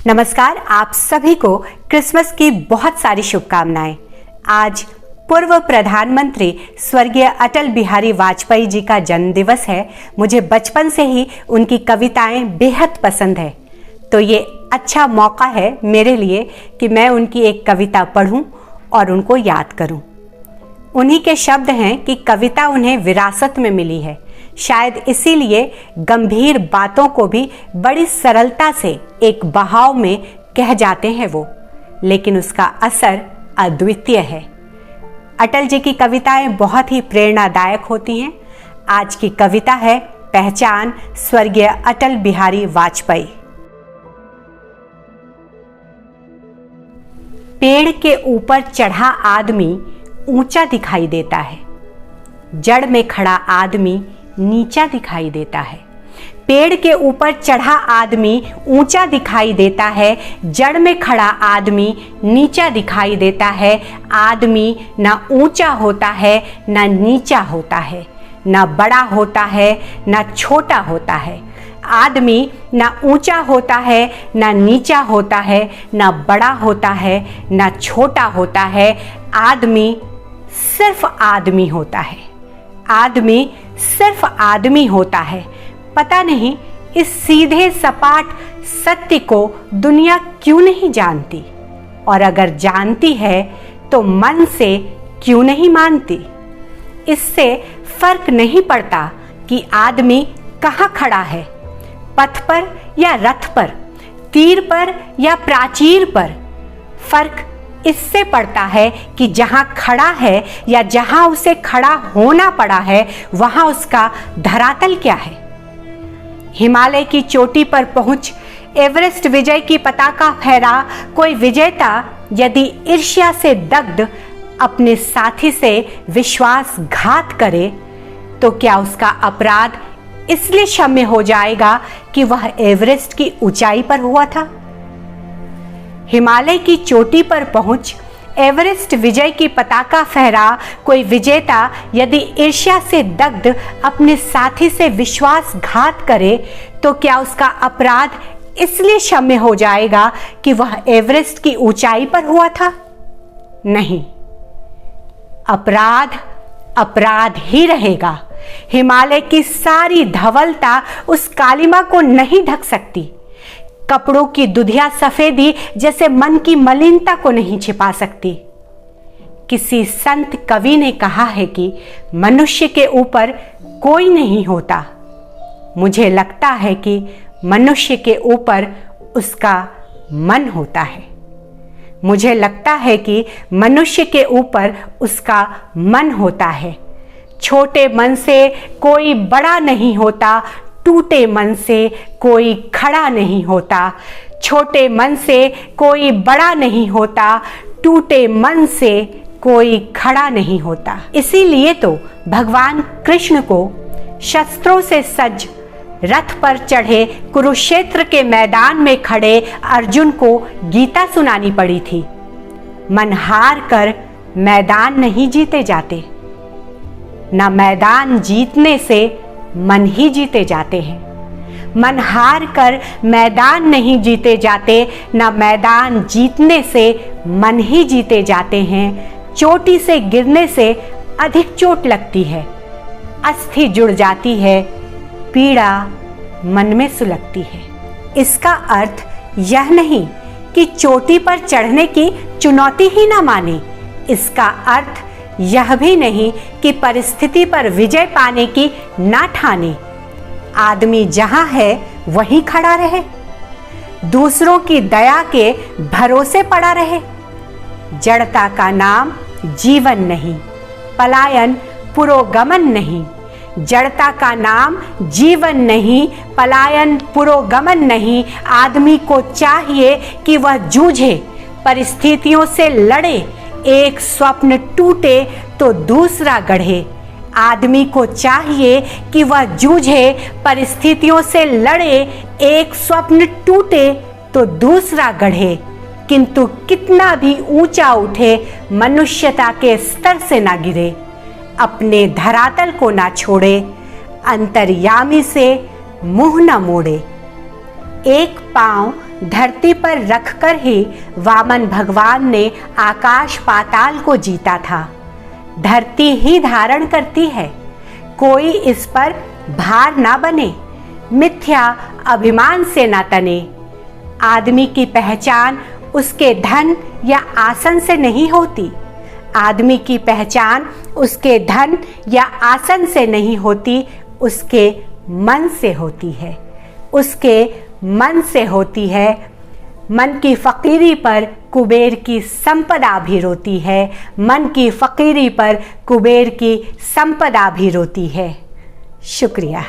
नमस्कार, आप सभी को क्रिसमस की बहुत सारी शुभकामनाएं। आज पूर्व प्रधानमंत्री स्वर्गीय अटल बिहारी वाजपेयी जी का जन्मदिवस है। मुझे बचपन से ही उनकी कविताएं बेहद पसंद है, तो ये अच्छा मौका है मेरे लिए कि मैं उनकी एक कविता पढूं और उनको याद करूं। उन्हीं के शब्द हैं कि कविता उन्हें विरासत में मिली है। शायद इसीलिए गंभीर बातों को भी बड़ी सरलता से एक बहाव में कह जाते हैं वो, लेकिन उसका असर अद्वितीय है। अटल जी की कविताएं बहुत ही प्रेरणादायक होती हैं। आज की कविता है पहचान, स्वर्गीय अटल बिहारी वाजपेयी। पेड़ के ऊपर चढ़ा आदमी ऊंचा दिखाई देता है, जड़ में खड़ा आदमी नीचा दिखाई देता है। पेड़ के ऊपर चढ़ा आदमी ऊंचा दिखाई देता है, जड़ में खड़ा आदमी नीचा दिखाई देता है। आदमी ना ऊंचा होता है ना नीचा होता है, ना बड़ा होता है ना छोटा होता है। आदमी ना ऊंचा होता है ना नीचा होता है, ना बड़ा होता है ना छोटा होता है। आदमी सिर्फ आदमी होता है। आदमी सिर्फ आदमी होता है। पता नहीं इस सीधे सपाट सत्य को दुनिया क्यों नहीं जानती, और अगर जानती है तो मन से क्यों नहीं मानती। इससे फर्क नहीं पड़ता कि आदमी कहाँ खड़ा है, पथ पर या रथ पर, तीर पर या प्राचीर पर। फर्क इससे पड़ता है कि जहां खड़ा है या जहां उसे खड़ा होना पड़ा है, वहां उसका धरातल क्या है। हिमालय की चोटी पर पहुंच एवरेस्ट विजय की पताका फहरा कोई विजेता यदि ईर्ष्या से दग्ध अपने साथी से विश्वासघात करे, तो क्या उसका अपराध इसलिए क्षम्य हो जाएगा कि वह एवरेस्ट की ऊंचाई पर हुआ था। हिमालय की चोटी पर पहुंच एवरेस्ट विजय की पताका फहरा कोई विजेता यदि ईर्ष्या से दग्ध अपने साथी से विश्वासघात करे, तो क्या उसका अपराध इसलिए क्षम्य हो जाएगा कि वह एवरेस्ट की ऊंचाई पर हुआ था। नहीं, अपराध अपराध ही रहेगा। हिमालय की सारी धवलता उस कालिमा को नहीं ढक सकती। कपड़ों की दुधिया सफेदी जैसे मन की मलिनता को नहीं छिपा सकती। किसी संत कवि ने कहा है कि मनुष्य के ऊपर कोई नहीं होता। मुझे लगता है कि मनुष्य के ऊपर उसका मन होता है। मुझे लगता है कि मनुष्य के ऊपर उसका मन होता है। छोटे मन से कोई बड़ा नहीं होता, टूटे मन से कोई खड़ा नहीं होता। छोटे मन से कोई बड़ा नहीं होता, टूटे मन से कोई खड़ा नहीं होता। इसीलिए तो भगवान कृष्ण को शस्त्रों से सज्ज रथ पर चढ़े कुरुक्षेत्र के मैदान में खड़े अर्जुन को गीता सुनानी पड़ी थी। मन हार कर मैदान नहीं जीते जाते, ना मैदान जीतने से मन ही जीते जाते हैं। मन हार कर मैदान नहीं जीते जाते, ना मैदान जीतने से मन ही जीते जाते हैं। चोटी से गिरने से अधिक चोट लगती है, अस्थि जुड़ जाती है, पीड़ा मन में सुलगती है। इसका अर्थ यह नहीं कि चोटी पर चढ़ने की चुनौती ही ना माने। इसका अर्थ यह भी नहीं कि परिस्थिति पर विजय पाने की ना ठाने। आदमी जहां है वहीं खड़ा रहे, दूसरों की दया के भरोसे पड़ा रहे। जड़ता का नाम जीवन नहीं, पलायन पुरोगमन नहीं। जड़ता का नाम जीवन नहीं, पलायन पुरोगमन नहीं। आदमी को चाहिए कि वह जूझे, परिस्थितियों से लड़े। एक स्वप्न टूटे तो दूसरा गढ़े। आदमी को चाहिए कि वह जूझे, परिस्थितियों से लड़े। एक स्वप्न टूटे तो दूसरा गढ़े। किंतु कितना भी ऊंचा उठे, मनुष्यता के स्तर से ना गिरे। अपने धरातल को ना छोड़े, अंतर्यामी से मुंह न मोड़े। एक पांव धरती पर रखकर ही वामन भगवान ने आकाश पाताल को जीता था। धरती ही धारण करती है, कोई इस पर भार ना बने, मिथ्या अभिमान से ना तने। आदमी की पहचान उसके धन या आसन से नहीं होती। आदमी की पहचान उसके धन या आसन से नहीं होती, उसके मन से होती है। उसके मन से होती है। मन की फकीरी पर कुबेर की संपदा भी रोती है। मन की फकीरी पर कुबेर की संपदा भी रोती है। शुक्रिया।